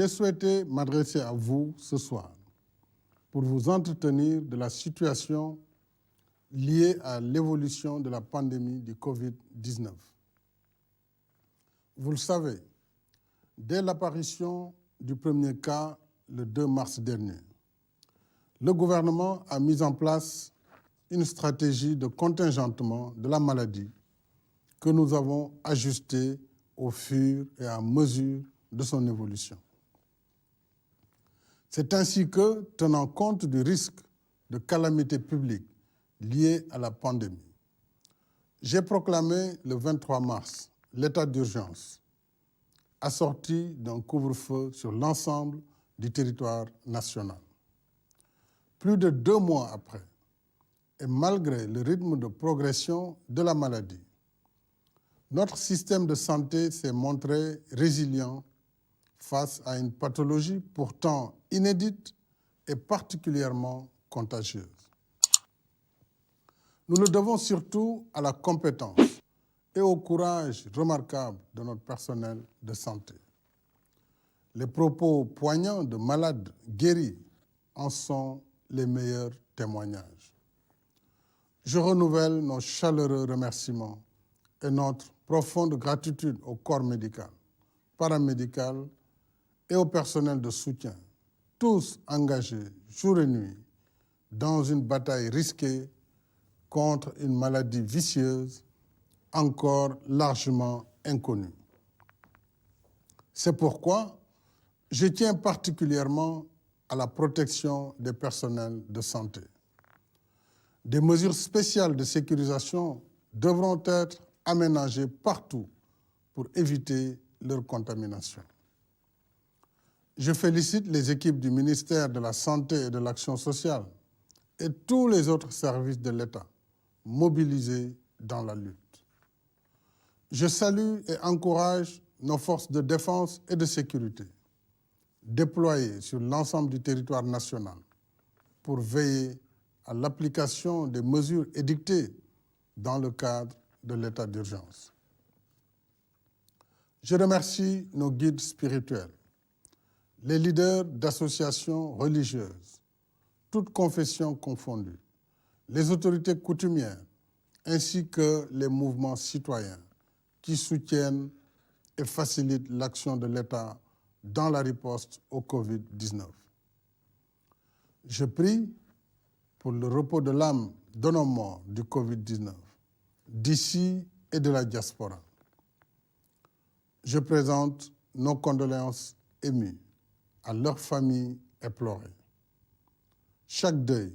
j'ai souhaité m'adresser à vous ce soir pour vous entretenir de la situation liée à l'évolution de la pandémie du Covid-19. Vous le savez, dès l'apparition du premier cas le 2 mars dernier, le gouvernement a mis en place une stratégie de contingentement de la maladie que nous avons ajustée au fur et à mesure de son évolution. C'est ainsi que, tenant compte du risque de calamité publique liée à la pandémie, j'ai proclamé le 23 mars l'état d'urgence, assorti d'un couvre-feu sur l'ensemble du territoire national. Plus de 2 mois après, et malgré le rythme de progression de la maladie, notre système de santé s'est montré résilient face à une pathologie pourtant inédite et particulièrement contagieuse. Nous le devons surtout à la compétence et au courage remarquable de notre personnel de santé. Les propos poignants de malades guéris en sont les meilleurs témoignages. Je renouvelle nos chaleureux remerciements et notre profonde gratitude au corps médical, paramédical et au personnel de soutien, tous engagés jour et nuit dans une bataille risquée contre une maladie vicieuse encore largement inconnue. C'est pourquoi je tiens particulièrement à la protection des personnels de santé. Des mesures spéciales de sécurisation devront être aménagées partout pour éviter leur contamination. Je félicite les équipes du ministère de la Santé et de l'Action sociale et tous les autres services de l'État mobilisés dans la lutte. Je salue et encourage nos forces de défense et de sécurité déployées sur l'ensemble du territoire national pour veiller à l'application des mesures édictées dans le cadre de l'état d'urgence. Je remercie nos guides spirituels, les leaders d'associations religieuses, toutes confessions confondues, les autorités coutumières, ainsi que les mouvements citoyens qui soutiennent et facilitent l'action de l'État dans la riposte au Covid-19. Je prie pour le repos de l'âme de nos morts du Covid-19, d'ici et de la diaspora. Je présente nos condoléances émues à leurs familles éplorées. Chaque deuil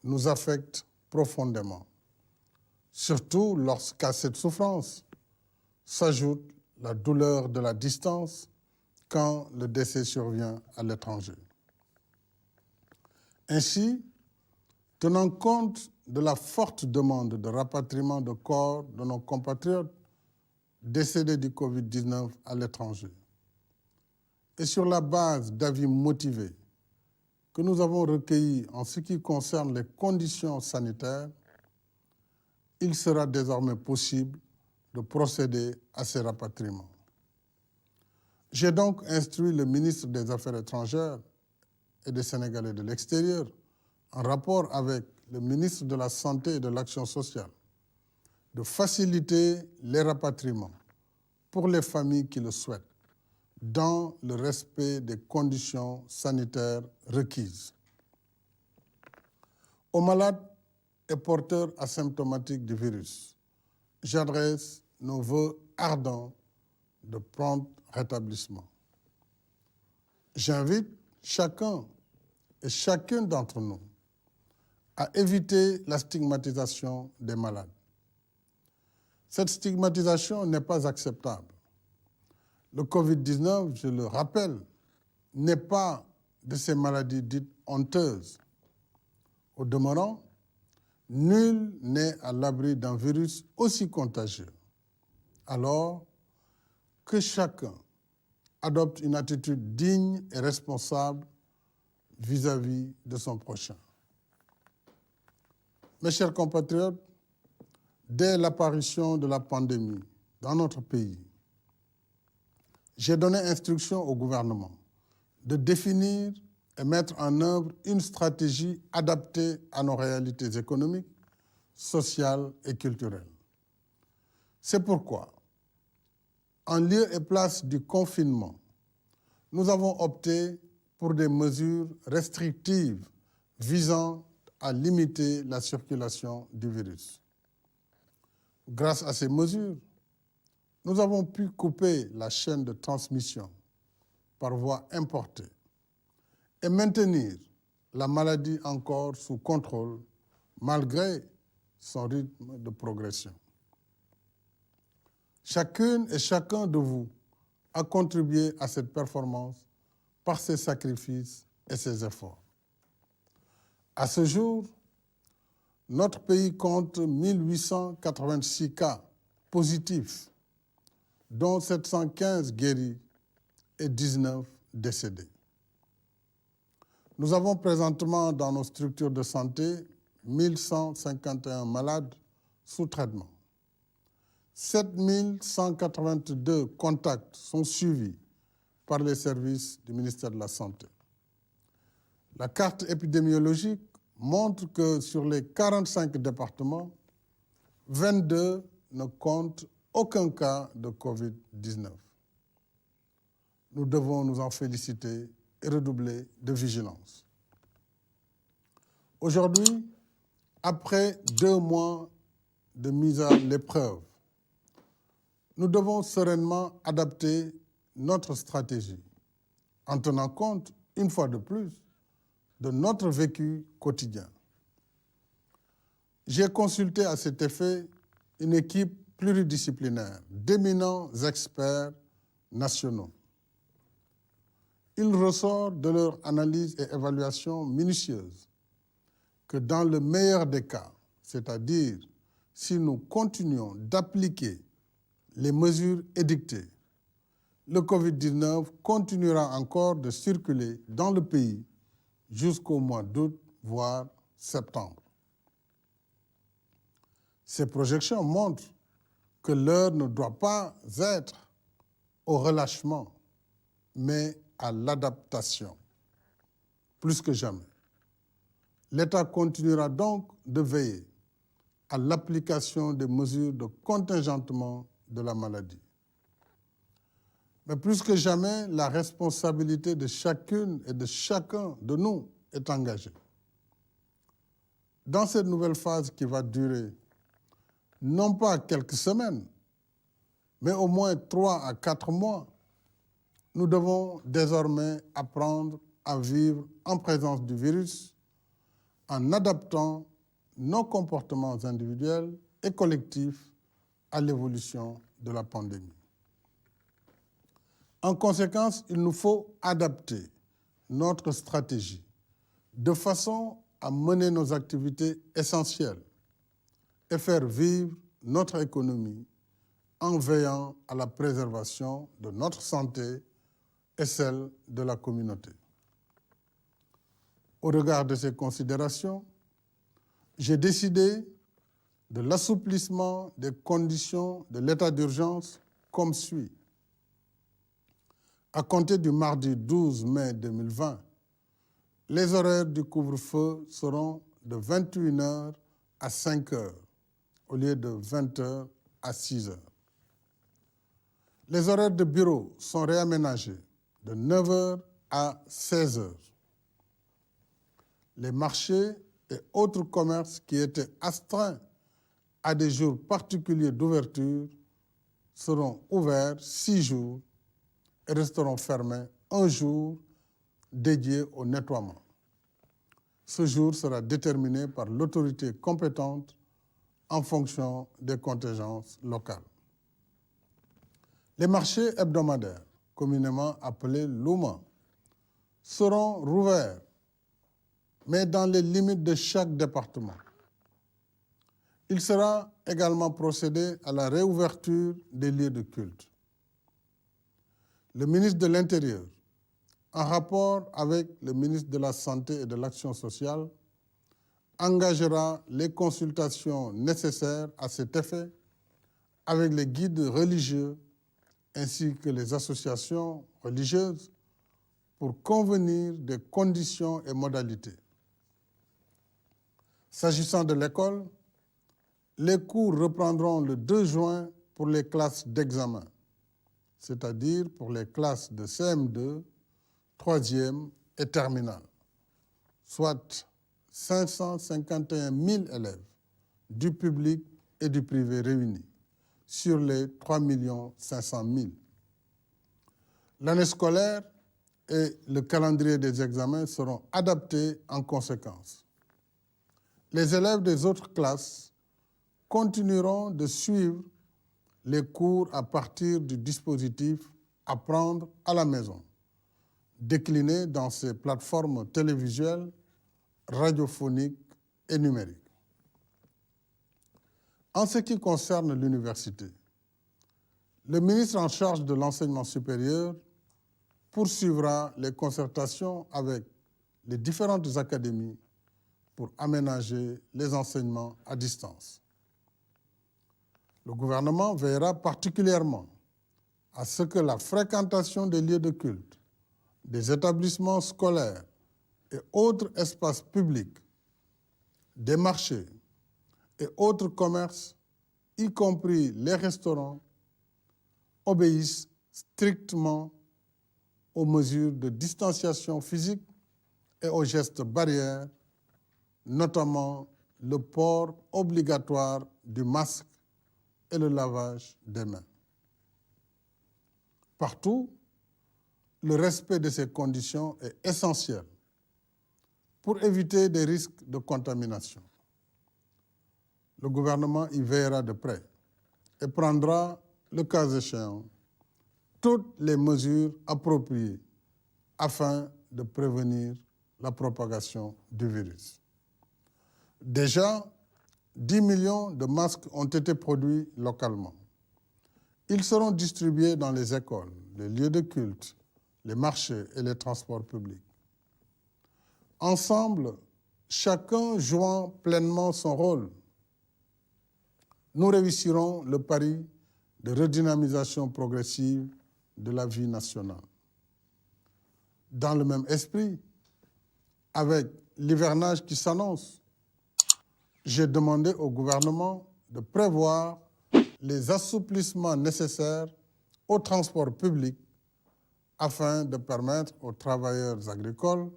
nous affecte profondément, surtout lorsqu'à cette souffrance s'ajoute la douleur de la distance quand le décès survient à l'étranger. Ainsi, tenant compte de la forte demande de rapatriement de corps de nos compatriotes décédés du Covid-19 à l'étranger, et sur la base d'avis motivés que nous avons recueillis en ce qui concerne les conditions sanitaires, il sera désormais possible de procéder à ces rapatriements. J'ai donc instruit le ministre des Affaires étrangères et des Sénégalais de l'extérieur, en rapport avec le ministre de la Santé et de l'Action sociale, de faciliter les rapatriements pour les familles qui le souhaitent, dans le respect des conditions sanitaires requises. Aux malades et porteurs asymptomatiques du virus, j'adresse nos vœux ardents de prompt rétablissement. J'invite chacun et chacune d'entre nous à éviter la stigmatisation des malades. Cette stigmatisation n'est pas acceptable. Le Covid-19, je le rappelle, n'est pas de ces maladies dites honteuses. Au demeurant, nul n'est à l'abri d'un virus aussi contagieux. Alors que chacun adopte une attitude digne et responsable vis-à-vis de son prochain. Mes chers compatriotes, dès l'apparition de la pandémie dans notre pays, j'ai donné instruction au gouvernement de définir et mettre en œuvre une stratégie adaptée à nos réalités économiques, sociales et culturelles. C'est pourquoi, en lieu et place du confinement, nous avons opté pour des mesures restrictives visant à limiter la circulation du virus. Grâce à ces mesures, nous avons pu couper la chaîne de transmission par voie importée et maintenir la maladie encore sous contrôle malgré son rythme de progression. Chacune et chacun de vous a contribué à cette performance par ses sacrifices et ses efforts. À ce jour, notre pays compte 1886 cas positifs, dont 715 guéris et 19 décédés. Nous avons présentement dans nos structures de santé 1151 malades sous traitement. 7182 contacts sont suivis par les services du ministère de la Santé. La carte épidémiologique montre que sur les 45 départements, 22 ne comptent aucun cas de Covid-19. Nous devons nous en féliciter et redoubler de vigilance. Aujourd'hui, après 2 mois de mise à l'épreuve, nous devons sereinement adapter notre stratégie en tenant compte, une fois de plus, de notre vécu quotidien. J'ai consulté à cet effet une équipe pluridisciplinaire d'éminents experts nationaux. Il ressort de leur analyse et évaluation minutieuse que dans le meilleur des cas, c'est-à-dire si nous continuons d'appliquer les mesures édictées, le Covid-19 continuera encore de circuler dans le pays jusqu'au mois d'août, voire septembre. Ces projections montrent que l'heure ne doit pas être au relâchement, mais à l'adaptation, plus que jamais. L'État continuera donc de veiller à l'application des mesures de contingentement de la maladie. Mais plus que jamais, la responsabilité de chacune et de chacun de nous est engagée. Dans cette nouvelle phase qui va durer non pas quelques semaines, mais au moins 3 à 4 mois, nous devons désormais apprendre à vivre en présence du virus en adaptant nos comportements individuels et collectifs à l'évolution de la pandémie. En conséquence, il nous faut adapter notre stratégie de façon à mener nos activités essentielles et faire vivre notre économie en veillant à la préservation de notre santé et celle de la communauté. Au regard de ces considérations, j'ai décidé de l'assouplissement des conditions de l'état d'urgence comme suit. À compter du mardi 12 mai 2020, les horaires du couvre-feu seront de 21h à 5h au lieu de 20h à 6h. Les horaires de bureau sont réaménagés de 9h à 16h. Les marchés et autres commerces qui étaient astreints à des jours particuliers d'ouverture seront ouverts 6 jours et resteront fermés 1 jour dédié au nettoiement. Ce jour sera déterminé par l'autorité compétente en fonction des contingences locales. Les marchés hebdomadaires, communément appelés Luma, seront rouverts, mais dans les limites de chaque département. Il sera également procédé à la réouverture des lieux de culte. Le ministre de l'Intérieur, en rapport avec le ministre de la Santé et de l'Action sociale, engagera les consultations nécessaires à cet effet avec les guides religieux ainsi que les associations religieuses pour convenir des conditions et modalités. S'agissant de l'école, les cours reprendront le 2 juin pour les classes d'examen, c'est-à-dire pour les classes de CM2, 3e et terminale, soit 551 000 élèves du public et du privé réunis sur les 3 500 000. L'année scolaire et le calendrier des examens seront adaptés en conséquence. Les élèves des autres classes continueront de suivre les cours à partir du dispositif Apprendre à la maison, décliné dans ces plateformes télévisuelles, radiophoniques et numériques. En ce qui concerne l'université, le ministre en charge de l'enseignement supérieur poursuivra les concertations avec les différentes académies pour aménager les enseignements à distance. Le gouvernement veillera particulièrement à ce que la fréquentation des lieux de culte, des établissements scolaires et autres espaces publics, des marchés et autres commerces, y compris les restaurants, obéissent strictement aux mesures de distanciation physique et aux gestes barrières, notamment le port obligatoire du masque et le lavage des mains. Partout, le respect de ces conditions est essentiel pour éviter des risques de contamination. Le gouvernement y veillera de près et prendra, le cas échéant, toutes les mesures appropriées afin de prévenir la propagation du virus. Déjà, 10 millions de masques ont été produits localement. Ils seront distribués dans les écoles, les lieux de culte, les marchés et les transports publics. Ensemble, chacun jouant pleinement son rôle, nous réussirons le pari de redynamisation progressive de la vie nationale. Dans le même esprit, avec l'hivernage qui s'annonce, j'ai demandé au gouvernement de prévoir les assouplissements nécessaires au transport public afin de permettre aux travailleurs agricoles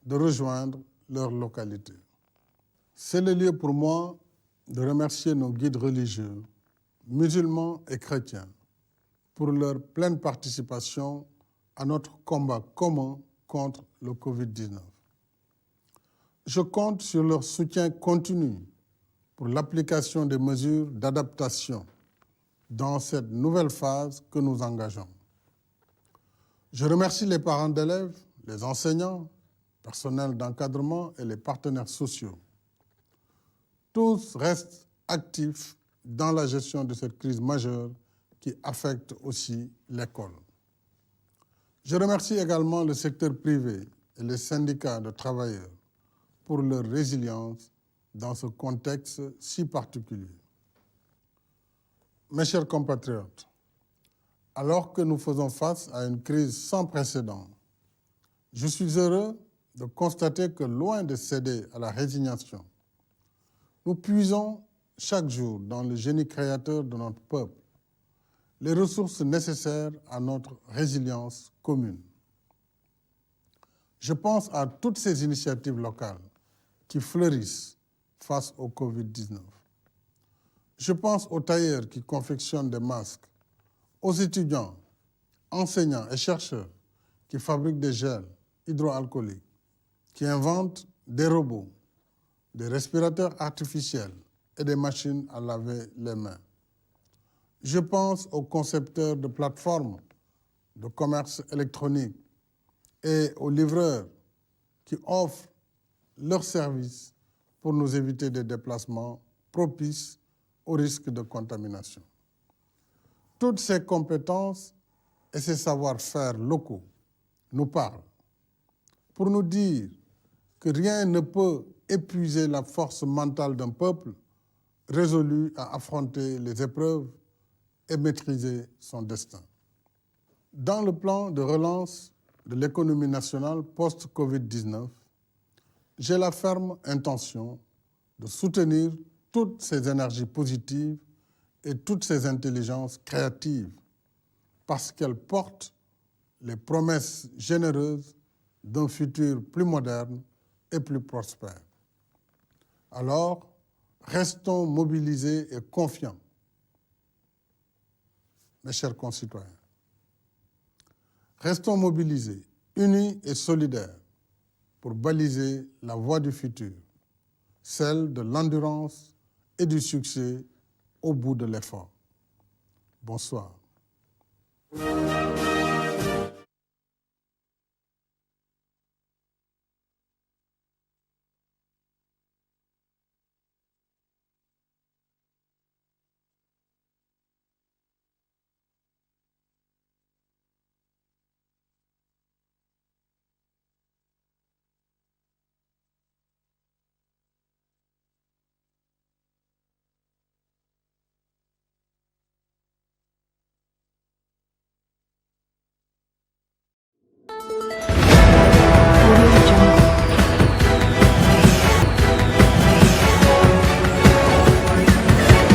de rejoindre leur localité. C'est le lieu pour moi de remercier nos guides religieux, musulmans et chrétiens, pour leur pleine participation à notre combat commun contre le Covid-19. Je compte sur leur soutien continu pour l'application des mesures d'adaptation dans cette nouvelle phase que nous engageons. Je remercie les parents d'élèves, les enseignants, personnel d'encadrement et les partenaires sociaux. Tous restent actifs dans la gestion de cette crise majeure qui affecte aussi l'école. Je remercie également le secteur privé et les syndicats de travailleurs pour leur résilience dans ce contexte si particulier. Mes chers compatriotes, alors que nous faisons face à une crise sans précédent, je suis heureux de constater que loin de céder à la résignation, nous puisons chaque jour dans le génie créateur de notre peuple les ressources nécessaires à notre résilience commune. Je pense à toutes ces initiatives locales qui fleurissent face au Covid-19. Je pense aux tailleurs qui confectionnent des masques, aux étudiants, enseignants et chercheurs qui fabriquent des gels hydroalcooliques, qui inventent des robots, des respirateurs artificiels et des machines à laver les mains. Je pense aux concepteurs de plateformes de commerce électronique et aux livreurs qui offrent leurs services pour nous éviter des déplacements propices au risque de contamination. Toutes ces compétences et ces savoir-faire locaux nous parlent pour nous dire que rien ne peut épuiser la force mentale d'un peuple résolu à affronter les épreuves et maîtriser son destin. Dans le plan de relance de l'économie nationale post-Covid-19, j'ai la ferme intention de soutenir toutes ces énergies positives et toutes ces intelligences créatives parce qu'elles portent les promesses généreuses d'un futur plus moderne et plus prospère. Alors, restons mobilisés et confiants, mes chers concitoyens. Restons mobilisés, unis et solidaires pour baliser la voie du futur, celle de l'endurance et du succès au bout de l'effort. Bonsoir.